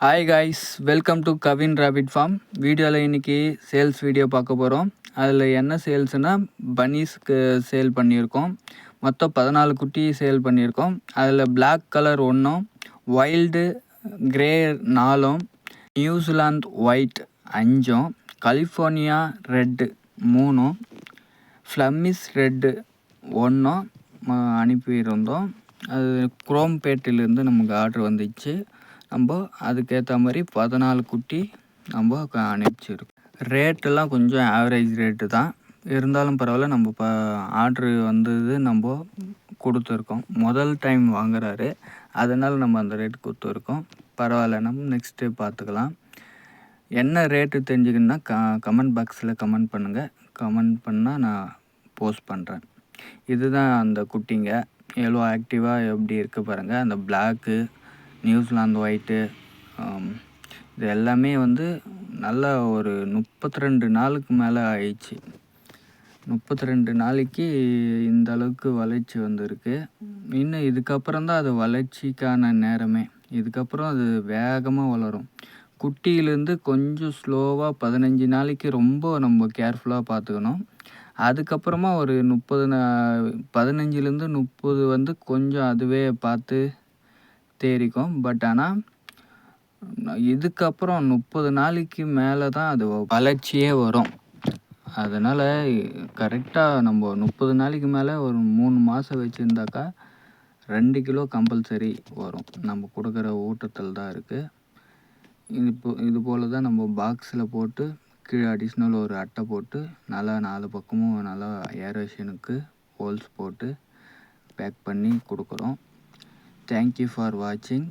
Hi guys, welcome to Kavin rapid form. வீடியோவில் இன்றைக்கி sales video பார்க்க போகிறோம். அதில் என்ன சேல்ஸ்னால் பனீஸ்க்கு சேல் பண்ணியிருக்கோம். மொத்தம் 14 குட்டி சேல் பண்ணியிருக்கோம். அதில் black colour 1, wild grey 4, New Zealand white 5, California red 3, ஃப்ளம்மிஸ் ரெட்டு 1 அனுப்பியிருந்தோம். அது குரோம்பேட்டிலேருந்து நமக்கு ஆர்டர் வந்துச்சு. நம்ம அதுக்கேற்ற மாதிரி 14 குட்டி நம்ம அனுப்பிச்சிருக்கோம். ரேட்டெல்லாம் கொஞ்சம் ஆவரேஜ் ரேட்டு தான், இருந்தாலும் பரவாயில்ல. நம்ம ஆர்டரு வந்தது நம்ம கொடுத்துருக்கோம். முதல் டைம் வாங்குறாரு, அதனால் நம்ம அந்த ரேட்டு கொடுத்துருக்கோம். பரவாயில்ல, நம்ம நெக்ஸ்ட்டு பார்த்துக்கலாம். என்ன ரேட்டு தெரிஞ்சுக்கணுன்னா கமெண்ட் பாக்ஸில் கமெண்ட் பண்ணுங்கள். கமெண்ட் பண்ணால் நான் போஸ்ட் பண்ணுறேன். இதுதான் அந்த குட்டிங்க, எவ்வளோ ஆக்டிவாக எப்படி இருக்குது பாருங்கள். அந்த பிளாக்கு, நியூசிலாந்து ஒயிட்டு, இது எல்லாமே நல்ல ஒரு 32 நாளுக்கு மேலே ஆயிடுச்சு. 32 நாளைக்கு இந்த அளவுக்கு வளர்ச்சி வந்திருக்கு. இன்னும் இதுக்கப்புறம் தான் அது வளர்ச்சிக்கான நேரமே. இதுக்கப்புறம் அது வேகமாக வளரும். குட்டியிலேருந்து கொஞ்சம் ஸ்லோவாக 15 நாளைக்கு ரொம்ப நம்ம கேர்ஃபுல்லாக பார்த்துக்கணும். அதுக்கப்புறமா ஒரு 15லேருந்து 30 கொஞ்சம் அதுவே பார்த்து தேறிக்கும். பட் ஆனால் இதுக்கப்புறம் 30 நாளைக்கு மேலே தான் அது வளர்ச்சியே வரும். அதனால் கரெக்டாக நம்ம 30 நாளைக்கு மேலே ஒரு 3 மாதம் வச்சுருந்தாக்கா 2 கிலோ கம்பல்சரி வரும். நம்ம கொடுக்குற ஊட்டத்தில் தான் இருக்குது. இது போல் தான் நம்ம பாக்ஸில் போட்டு கீழே அடிஷ்னல் ஒரு அட்டை போட்டு நல்லா 4 பக்கமும் நல்லா ஏரேஷனுக்கு ஹோல்ஸ் போட்டு பேக் பண்ணி கொடுக்குறோம். தேங்க்யூ ஃபார் வாட்சிங்.